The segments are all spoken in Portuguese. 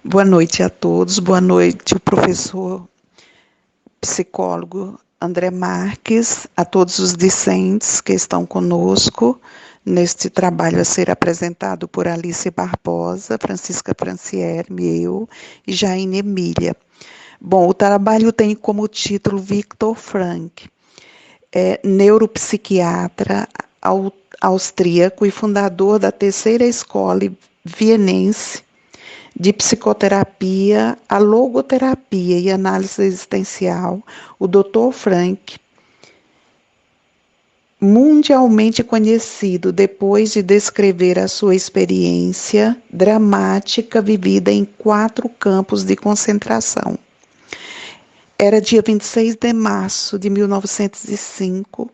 Boa noite a todos, boa noite, o professor psicólogo André Marques, a todos os discentes que estão conosco neste trabalho a ser apresentado por Alice Barbosa, Francisca Francierne, eu e Jaine Emília. Bom, o trabalho tem como título Viktor Frankl, neuropsiquiatra austríaco e fundador da terceira escola vienense de psicoterapia, a logoterapia e análise existencial, o Dr. Frankl, mundialmente conhecido depois de descrever a sua experiência dramática vivida em 4 campos de concentração. Era dia 26 de março de 1905,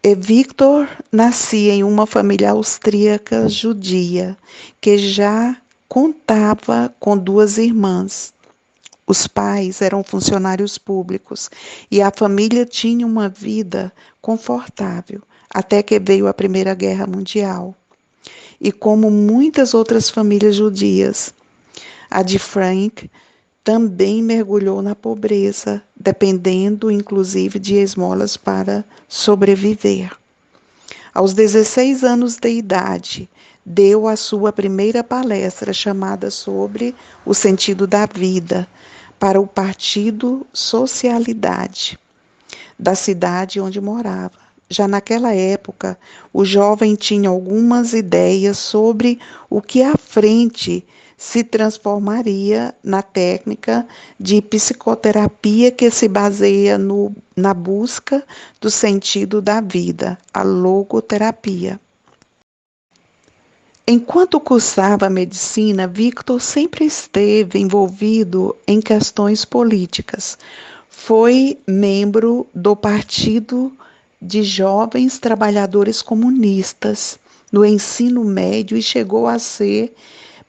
e Victor nascia em uma família austríaca judia, que já contava com 2 irmãs. Os pais eram funcionários públicos e a família tinha uma vida confortável, até que veio a Primeira Guerra Mundial. E como muitas outras famílias judias, a de Frank também mergulhou na pobreza, dependendo inclusive de esmolas para sobreviver. Aos 16 anos de idade, deu a sua primeira palestra chamada sobre o sentido da vida para o Partido Socialidade da cidade onde morava. Já naquela época, o jovem tinha algumas ideias sobre o que à frente se transformaria na técnica de psicoterapia que se baseia na busca do sentido da vida, a logoterapia. Enquanto cursava medicina, Victor sempre esteve envolvido em questões políticas. Foi membro do Partido de Jovens Trabalhadores Comunistas no ensino médio e chegou a ser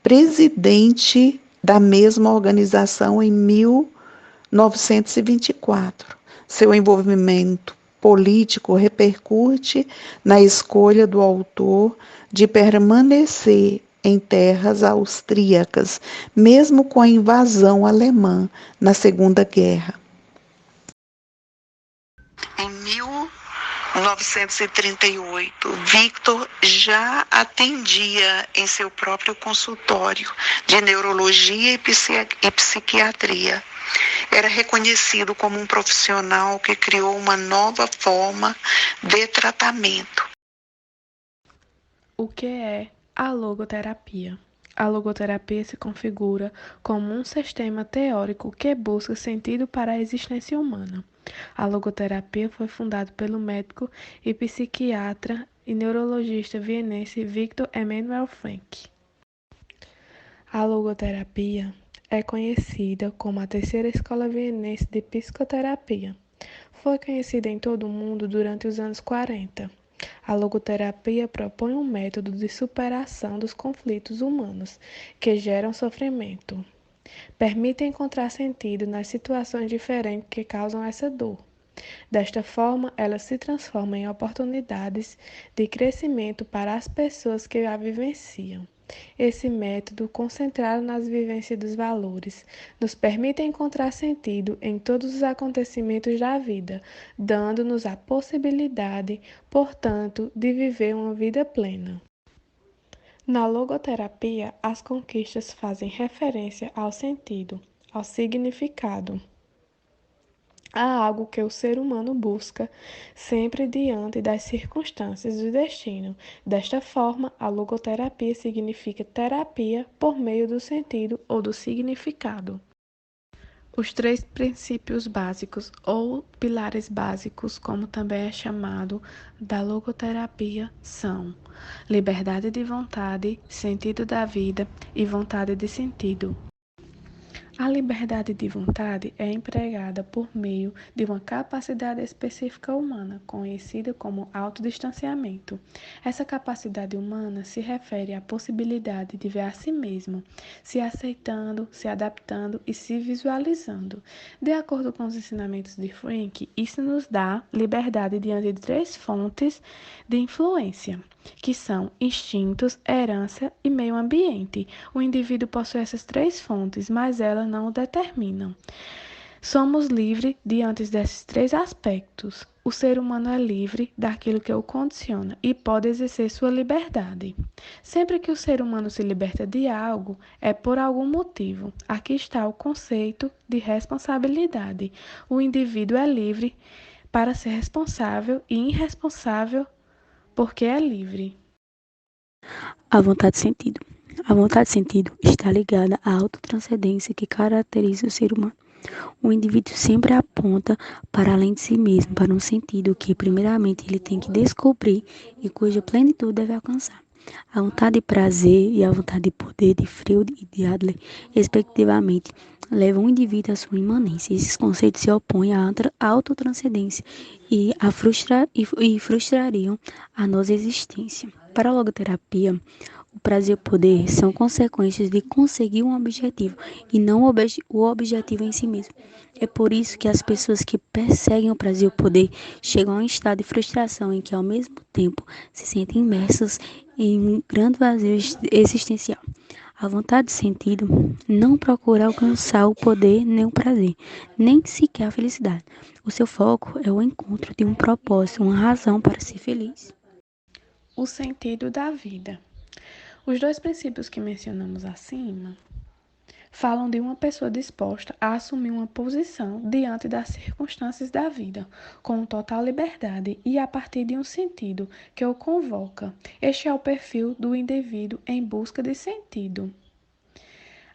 presidente da mesma organização em 1924. Seu envolvimento político repercute na escolha do autor de permanecer em terras austríacas, mesmo com a invasão alemã na Segunda Guerra. Em 1938, Victor já atendia em seu próprio consultório de neurologia e psiquiatria. Era reconhecido como um profissional que criou uma nova forma de tratamento. O que é a logoterapia? A logoterapia se configura como um sistema teórico que busca sentido para a existência humana. A logoterapia foi fundada pelo médico e psiquiatra e neurologista vienense Viktor Emanuel Frankl. A logoterapia é conhecida como a terceira escola vienense de psicoterapia. Foi conhecida em todo o mundo durante os anos 40. A logoterapia propõe um método de superação dos conflitos humanos que geram sofrimento. Permite encontrar sentido nas situações diferentes que causam essa dor. Desta forma, ela se transforma em oportunidades de crescimento para as pessoas que a vivenciam. Esse método, concentrado nas vivências dos valores, nos permite encontrar sentido em todos os acontecimentos da vida, dando-nos a possibilidade, portanto, de viver uma vida plena. Na logoterapia, as conquistas fazem referência ao sentido, ao significado, a algo que o ser humano busca sempre diante das circunstâncias do destino. Desta forma, a logoterapia significa terapia por meio do sentido ou do significado. Os 3 princípios básicos ou pilares básicos, como também é chamado, da logoterapia são liberdade de vontade, sentido da vida e vontade de sentido. A liberdade de vontade é empregada por meio de uma capacidade específica humana, conhecida como autodistanciamento. Essa capacidade humana se refere à possibilidade de ver a si mesmo, se aceitando, se adaptando e se visualizando. De acordo com os ensinamentos de Frank, isso nos dá liberdade diante de três fontes de influência, que são instintos, herança e meio ambiente. O indivíduo possui essas três fontes, mas elas não o determinam. Somos livres diante desses três aspectos. O ser humano é livre daquilo que o condiciona e pode exercer sua liberdade. Sempre que o ser humano se liberta de algo, é por algum motivo. Aqui está o conceito de responsabilidade. O indivíduo é livre para ser responsável e irresponsável porque é livre. A vontade de sentido. A vontade de sentido está ligada à autotranscendência que caracteriza o ser humano. O indivíduo sempre aponta para além de si mesmo, para um sentido que, primeiramente, ele tem que descobrir e cuja plenitude deve alcançar. A vontade de prazer e a vontade de poder de Freud e de Adler, respectivamente, levam o indivíduo à sua imanência. Esses conceitos se opõem à autotranscendência e frustrariam a nossa existência. Para a logoterapia, o prazer e o poder são consequências de conseguir um objetivo e não o objetivo em si mesmo. É por isso que as pessoas que perseguem o prazer e o poder chegam a um estado de frustração em que, ao mesmo tempo, se sentem imersas em um grande vazio existencial. A vontade de sentido não procura alcançar o poder nem o prazer, nem sequer a felicidade. O seu foco é o encontro de um propósito, uma razão para ser feliz. O sentido da vida. Os dois princípios que mencionamos acima falam de uma pessoa disposta a assumir uma posição diante das circunstâncias da vida, com total liberdade e a partir de um sentido que o convoca. Este é o perfil do indivíduo em busca de sentido.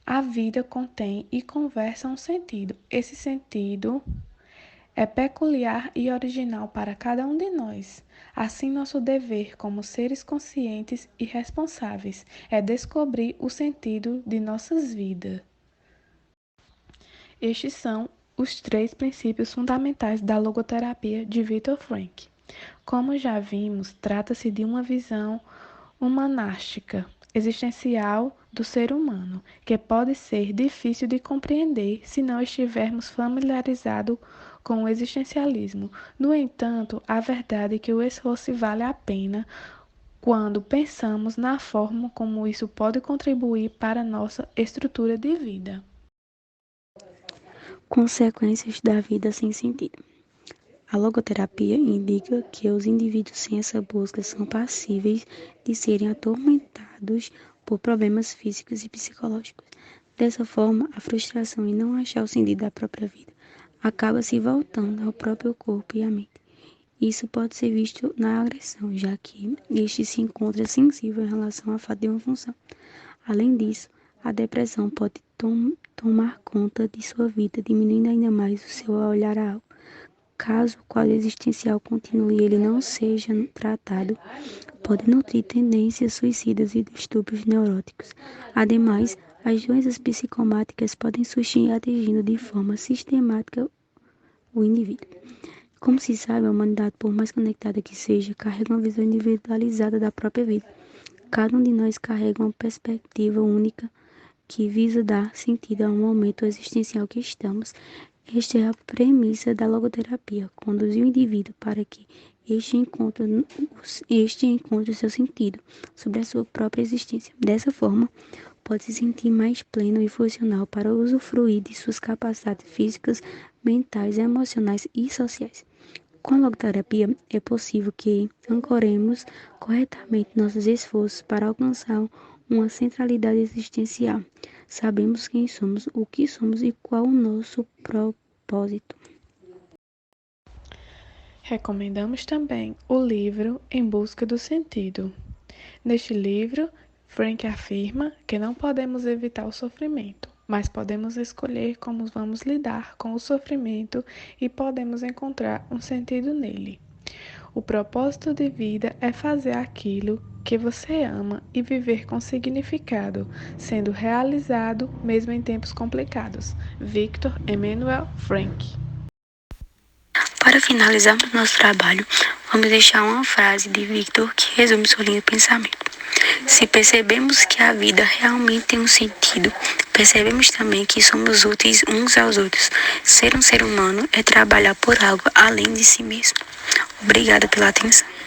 A vida contém e conversa um sentido. Esse sentido é peculiar e original para cada um de nós. Assim, nosso dever como seres conscientes e responsáveis é descobrir o sentido de nossas vidas. Estes são os três princípios fundamentais da logoterapia de Viktor Frankl. Como já vimos, trata-se de uma visão humanástica, existencial do ser humano, que pode ser difícil de compreender se não estivermos familiarizados com o existencialismo. No entanto, a verdade é que o esforço vale a pena quando pensamos na forma como isso pode contribuir para a nossa estrutura de vida. Consequências da vida sem sentido. A logoterapia indica que os indivíduos sem essa busca são passíveis de serem atormentados por problemas físicos e psicológicos. Dessa forma, a frustração em não achar o sentido da própria vida acaba se voltando ao próprio corpo e à mente. Isso pode ser visto na agressão, já que este se encontra sensível em relação à falta de uma função. Além disso, a depressão pode tomar conta de sua vida, diminuindo ainda mais o seu olhar a algo. Caso o quadro existencial continue e ele não seja tratado, pode nutrir tendências suicidas e distúrbios neuróticos. Ademais, as doenças psicomáticas podem surgir atingindo de forma sistemática o indivíduo. Como se sabe, a humanidade, por mais conectada que seja, carrega uma visão individualizada da própria vida. Cada um de nós carrega uma perspectiva única que visa dar sentido ao momento existencial que estamos. Esta é a premissa da logoterapia, conduzir o indivíduo para que este encontre o seu sentido sobre a sua própria existência. Dessa forma, pode se sentir mais pleno e funcional para usufruir de suas capacidades físicas, mentais, emocionais e sociais. Com a logoterapia, é possível que ancoremos corretamente nossos esforços para alcançar uma centralidade existencial. Sabemos quem somos, o que somos e qual o nosso propósito. Recomendamos também o livro Em Busca do Sentido. Neste livro, Frank afirma que não podemos evitar o sofrimento, mas podemos escolher como vamos lidar com o sofrimento e podemos encontrar um sentido nele. O propósito de vida é fazer aquilo que você ama e viver com significado, sendo realizado mesmo em tempos complicados. Viktor Emanuel Frankl. Para finalizarmos nosso trabalho, vamos deixar uma frase de Viktor que resume seu lindo pensamento. Se percebemos que a vida realmente tem um sentido, percebemos também que somos úteis uns aos outros. Ser um ser humano é trabalhar por algo além de si mesmo. Obrigada pela atenção.